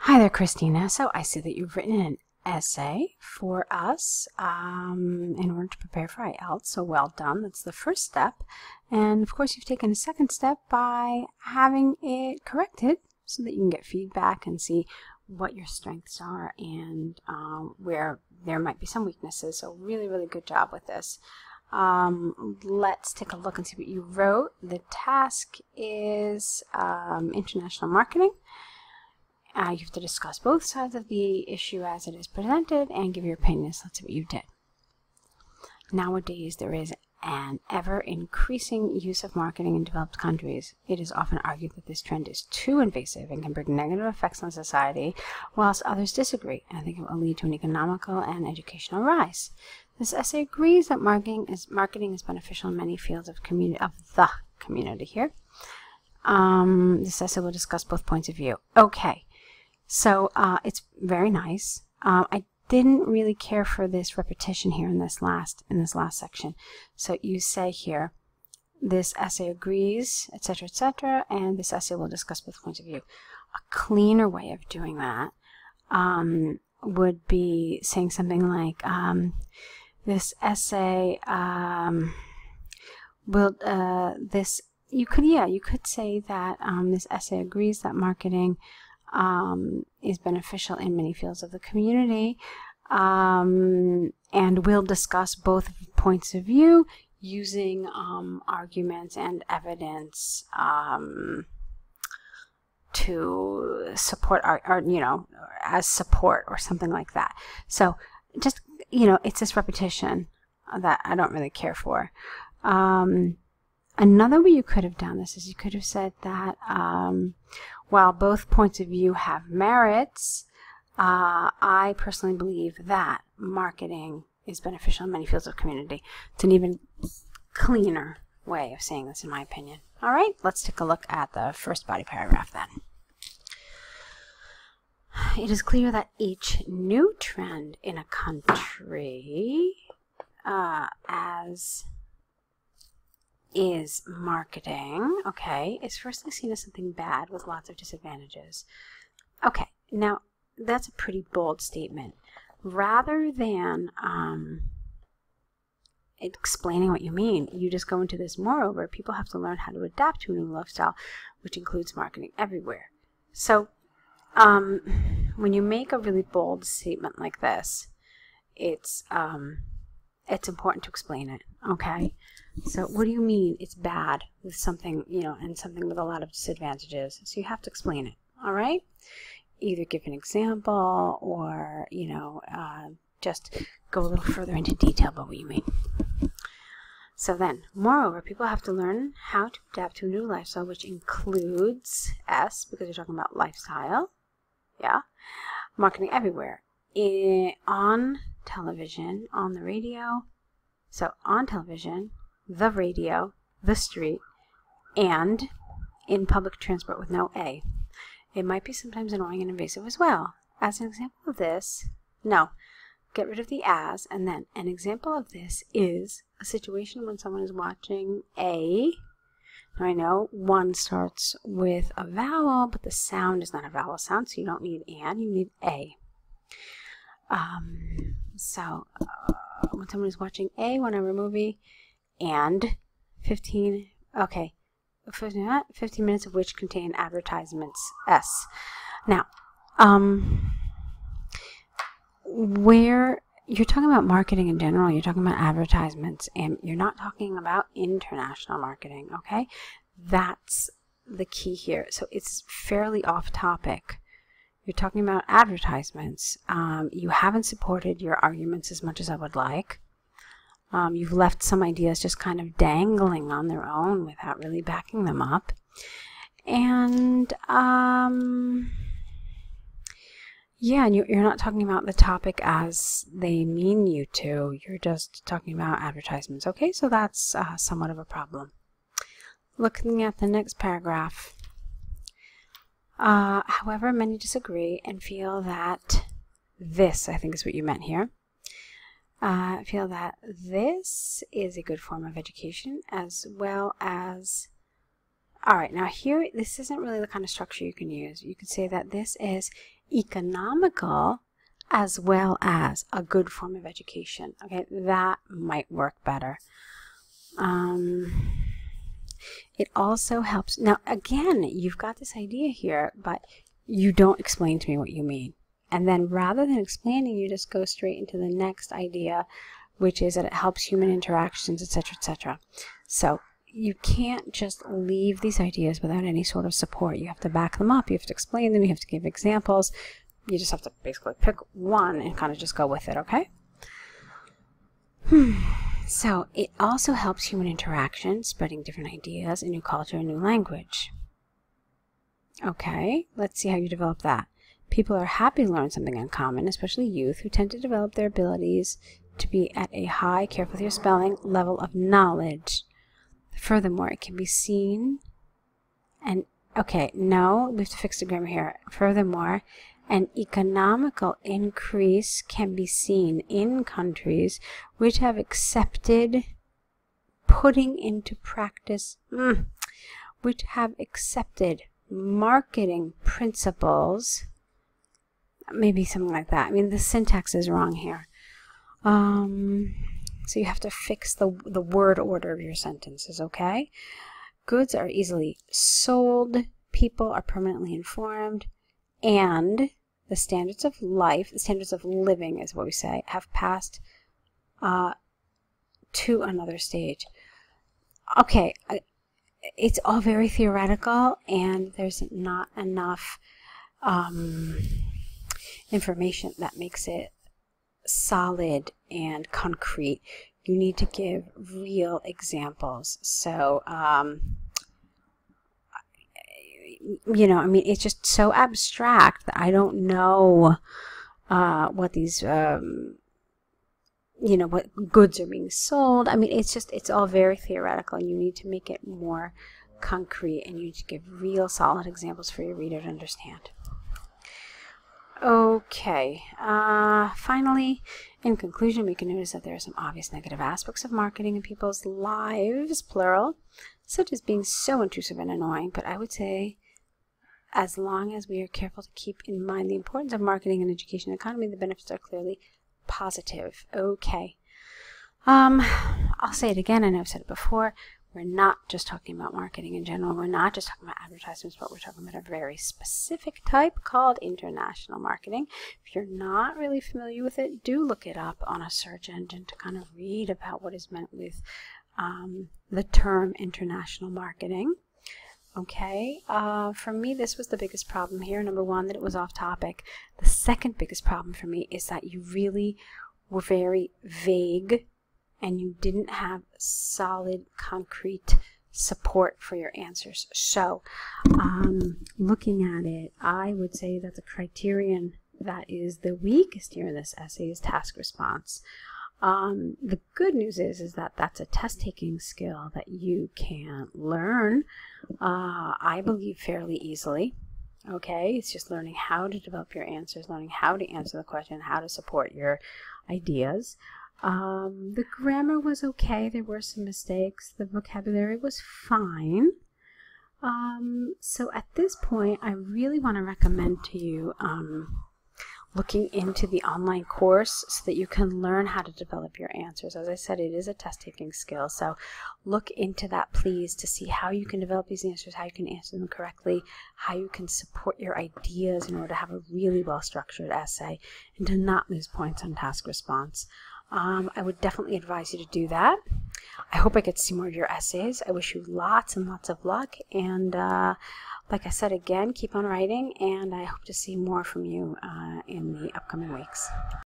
Hi there, Christina. So I see that you've written an essay for us in order to prepare for IELTS. So well done. That's the first step. And of course, you've taken a second step by having it corrected so that you can get feedback and see what your strengths are and where there might be some weaknesses. So really, really good job with this. Let's take a look and see what you wrote. The task is international marketing. You have to discuss both sides of the issue as it is presented and give your opinion. So that's what you did. Nowadays, there is an ever-increasing use of marketing in developed countries. It is often argued that this trend is too invasive and can bring negative effects on society, whilst others disagree and think it will lead to an economical and educational rise. This essay agrees that marketing is beneficial in many fields of the community here. This essay will discuss both points of view. Okay. So it's very nice. I didn't really care for this repetition here in this last section. So you say here, this essay agrees, etc., and this essay will discuss both points of view. A cleaner way of doing that would be saying something like, this essay will you could say that this essay agrees that marketing is beneficial in many fields of the community, and we'll discuss both points of view using arguments and evidence to support as support or something like that. So just, it's this repetition that I don't really care for. Another way you could have done this is you could have said that while both points of view have merits, I personally believe that marketing is beneficial in many fields of community. It's an even cleaner way of saying this, in my opinion. All right, let's take a look at the first body paragraph then. It is clear that each new trend in a country, as is marketing, okay, is firstly seen as something bad with lots of disadvantages. Okay, now that's a pretty bold statement. Rather than explaining what you mean, you just go into this, moreover, people have to learn how to adapt to a new lifestyle, which includes marketing everywhere. So when you make a really bold statement like this, it's important to explain it, okay? So what do you mean it's bad with something, and something with a lot of disadvantages? So you have to explain it, all right? Either give an example or, just go a little further into detail about what you mean. So then, moreover, people have to learn how to adapt to a new lifestyle, which includes S, because you're talking about lifestyle, yeah, marketing everywhere. On television, on the radio, so on television, the radio, the street, and in public transport with no A. It might be sometimes annoying and invasive as well. As an example of this, no, get rid of the as, and then an example of this is a situation when someone is watching a, now I know one starts with a vowel, but the sound is not a vowel sound, so you don't need an, you need a. When someone is watching a one-hour movie, and 15 minutes of which contain advertisements, S. Now, where you're talking about marketing in general, you're talking about advertisements, and you're not talking about international marketing, okay? That's the key here. So it's fairly off topic. You're talking about advertisements. You haven't supported your arguments as much as I would like. You've left some ideas just kind of dangling on their own without really backing them up. And, yeah, and you're not talking about the topic as they mean you to. You're just talking about advertisements. Okay, so that's somewhat of a problem. Looking at the next paragraph. However, many disagree and feel that this, I think is what you meant here, feel that this is a good form of education as well as All right, now here, this isn't really the kind of structure you can use. You could say that this is economical as well as a good form of education. Okay, that might work better. It also helps. Now, again, you've got this idea here, but you don't explain to me what you mean. And then rather than explaining, you just go straight into the next idea, which is that it helps human interactions, etc., etc. So you can't just leave these ideas without any sort of support. You have to back them up. You have to explain them. You have to give examples. You just have to basically pick one and kind of just go with it, okay? So it also helps human interaction, spreading different ideas, a new culture, a new language. Okay, let's see how you develop that. People are happy to learn something uncommon, especially youth, who tend to develop their abilities to be at a high, careful with your spelling, level of knowledge. Furthermore, it can be seen, and, okay, no, we have to fix the grammar here. Furthermore, an economical increase can be seen in countries which have accepted putting into practice, which have accepted marketing principles, maybe something like that. I mean, the syntax is wrong here. So you have to fix the word order of your sentences, okay? Goods are easily sold, people are permanently informed, and the standards of life, the standards of living is what we say, have passed to another stage. Okay, it's all very theoretical, and there's not enough information that makes it solid and concrete. You need to give real examples. So, you know, I mean, it's just so abstract that I don't know what these, you know, what goods are being sold. I mean, it's all very theoretical. You need to make it more concrete, and you need to give real solid examples for your reader to understand. Okay, finally, in conclusion, we can notice that there are some obvious negative aspects of marketing in people's lives, plural, such as being so intrusive and annoying, but I would say as long as we are careful to keep in mind the importance of marketing and education economy, the benefits are clearly positive. Okay, I'll say it again, I know I've said it before. We're not just talking about marketing in general. We're not just talking about advertisements, but we're talking about a very specific type called international marketing. If you're not really familiar with it, do look it up on a search engine to kind of read about what is meant with the term international marketing. Okay, for me, this was the biggest problem here. Number one, that it was off topic. The second biggest problem for me is that you really were very vague, and you didn't have solid, concrete support for your answers. So, looking at it, I would say that the criterion that is the weakest here in this essay is task response. The good news is that that's a test-taking skill that you can learn, I believe, fairly easily. Okay, it's just learning how to develop your answers, learning how to answer the question, how to support your ideas. The grammar was okay. There were some mistakes. The vocabulary was fine. So at this point, I really want to recommend to you looking into the online course so that you can learn how to develop your answers. As I said, it is a test-taking skill, so look into that, please, to see how you can develop these answers, how you can answer them correctly, how you can support your ideas in order to have a really well-structured essay and to not lose points on task response. I would definitely advise you to do that. I hope I get to see more of your essays. I wish you lots and lots of luck, and like I said again, keep on writing, and I hope to see more from you in the upcoming weeks.